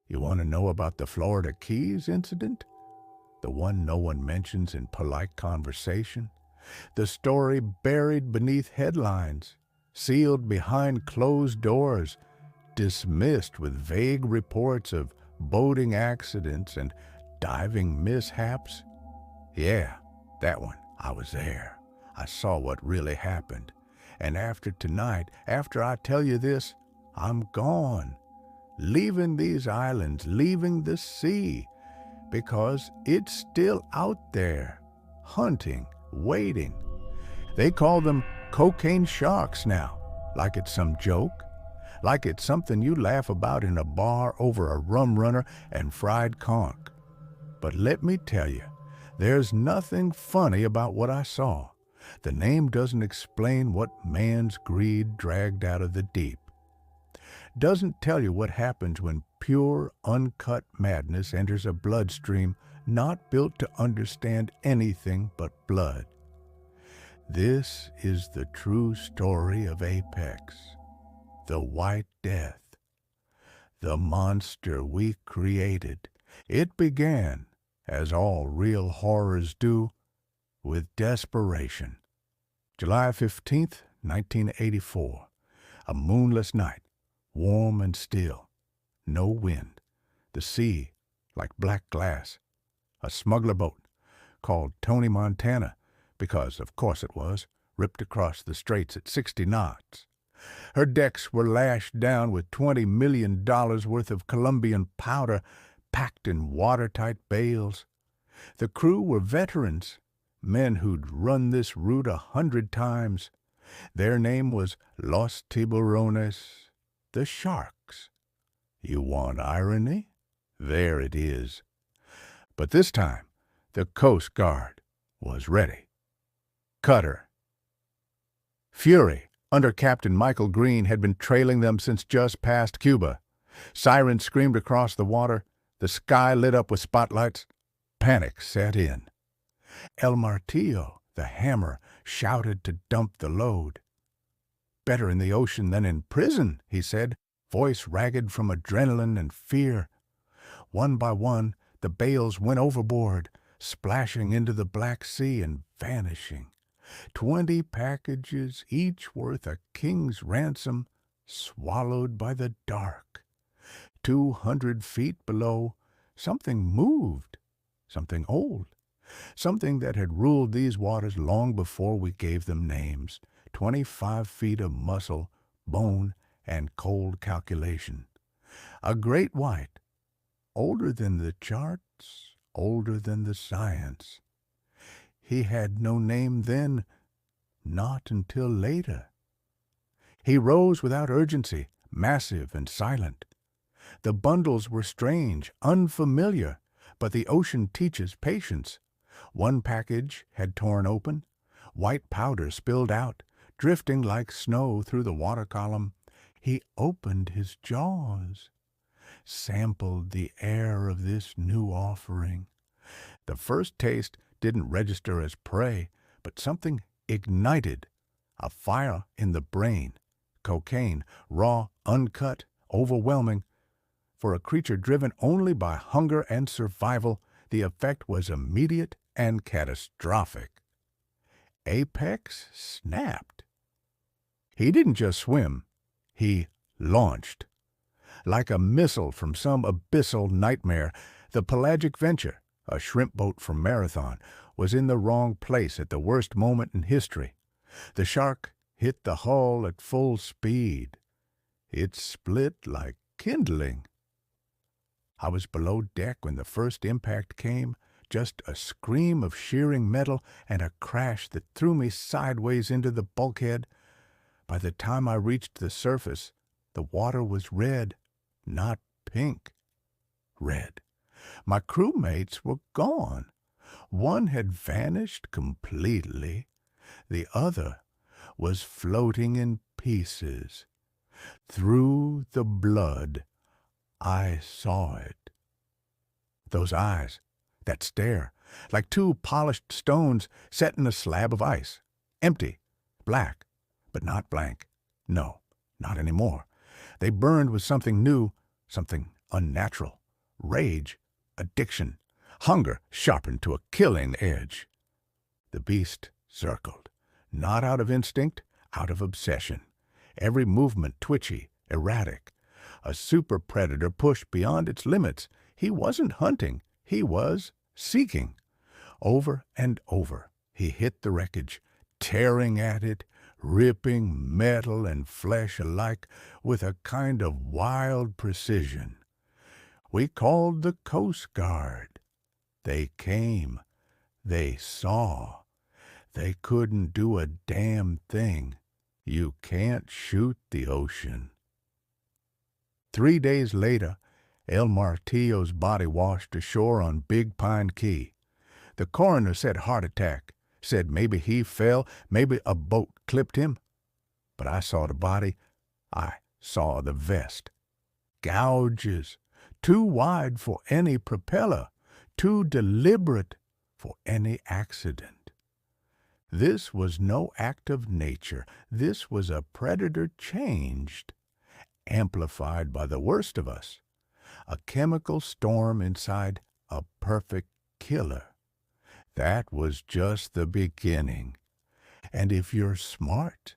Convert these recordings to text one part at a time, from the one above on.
You want to know about the Florida Keys incident? The one no one mentions in polite conversation? The story buried beneath headlines, sealed behind closed doors, dismissed with vague reports of boating accidents and diving mishaps? Yeah, that one. I was there. I saw what really happened. And after tonight, after I tell you this, I'm gone, leaving these islands, leaving the sea, because it's still out there, hunting, waiting. They call them cocaine sharks now, like it's some joke, like it's something you laugh about in a bar over a rum runner and fried conch. But let me tell you, there's nothing funny about what I saw. The name doesn't explain what man's greed dragged out of the deep. Doesn't tell you what happens when pure, uncut madness enters a bloodstream not built to understand anything but blood. This is the true story of Apex, the White Death, the monster we created. It began, as all real horrors do, with desperation. July 15th, 1984, a moonless night, warm and still, no wind, the sea like black glass, a smuggler boat called Tony Montana, because of course it was, ripped across the straits at 60 knots. Her decks were lashed down with $20 million worth of Colombian powder packed in watertight bales. The crew were veterans, men who'd run this route 100 times. Their name was Los Tiburones, the Sharks. You want irony? There it is. But this time, the Coast Guard was ready. Cutter Fury, under Captain Michael Green, had been trailing them since just past Cuba. Sirens screamed across the water. The sky lit up with spotlights. Panic set in. El Martillo, the hammer, shouted to dump the load. Better in the ocean than in prison, he said, voice ragged from adrenaline and fear. One by one, the bales went overboard, splashing into the Black Sea and vanishing. 20 packages, each worth a king's ransom, swallowed by the dark. 200 feet below, something moved, something old, something that had ruled these waters long before we gave them names. 25 feet of muscle, bone, and cold calculation. A great white, older than the charts, older than the science. He had no name then, not until later. He rose without urgency, massive and silent. The bundles were strange, unfamiliar, but the ocean teaches patience. One package had torn open. White powder spilled out, drifting like snow through the water column. He opened his jaws, sampled the air of this new offering. The first taste didn't register as prey, but something ignited, a fire in the brain. Cocaine, raw, uncut, overwhelming. For a creature driven only by hunger and survival, the effect was immediate and catastrophic. Apex snapped. He didn't just swim, he launched. Like a missile from some abyssal nightmare, the pelagic venture, a shrimp boat from Marathon, was in the wrong place at the worst moment in history. The shark hit the hull at full speed. It split like kindling. I was below deck when the first impact came, just a scream of shearing metal and a crash that threw me sideways into the bulkhead. By the time I reached the surface, the water was red, not pink. Red. My crewmates were gone. One had vanished completely. The other was floating in pieces. Through the blood, I saw it. Those eyes, that stare, like two polished stones set in a slab of ice. Empty, black, but not blank. No, not anymore. They burned with something new, something unnatural. rage, addiction, hunger sharpened to a killing edge. The beast circled, not out of instinct, out of obsession. Every movement twitchy, erratic. A super predator pushed beyond its limits. He wasn't hunting, he was seeking. Over and over, he hit the wreckage, tearing at it, ripping metal and flesh alike with a kind of wild precision. We called the Coast Guard. They came. They saw. They couldn't do a damn thing. You can't shoot the ocean. 3 days later, El Martillo's body washed ashore on Big Pine Key. The coroner said heart attack, said maybe he fell, maybe a boat clipped him. But I saw the body. I saw the vest. Gouges, too wide for any propeller, too deliberate for any accident. This was no act of nature. This was a predator changed, amplified by the worst of us, a chemical storm inside a perfect killer. That was just the beginning. And if you're smart,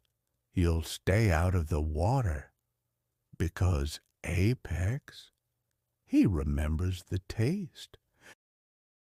you'll stay out of the water, because Apex, he remembers the taste.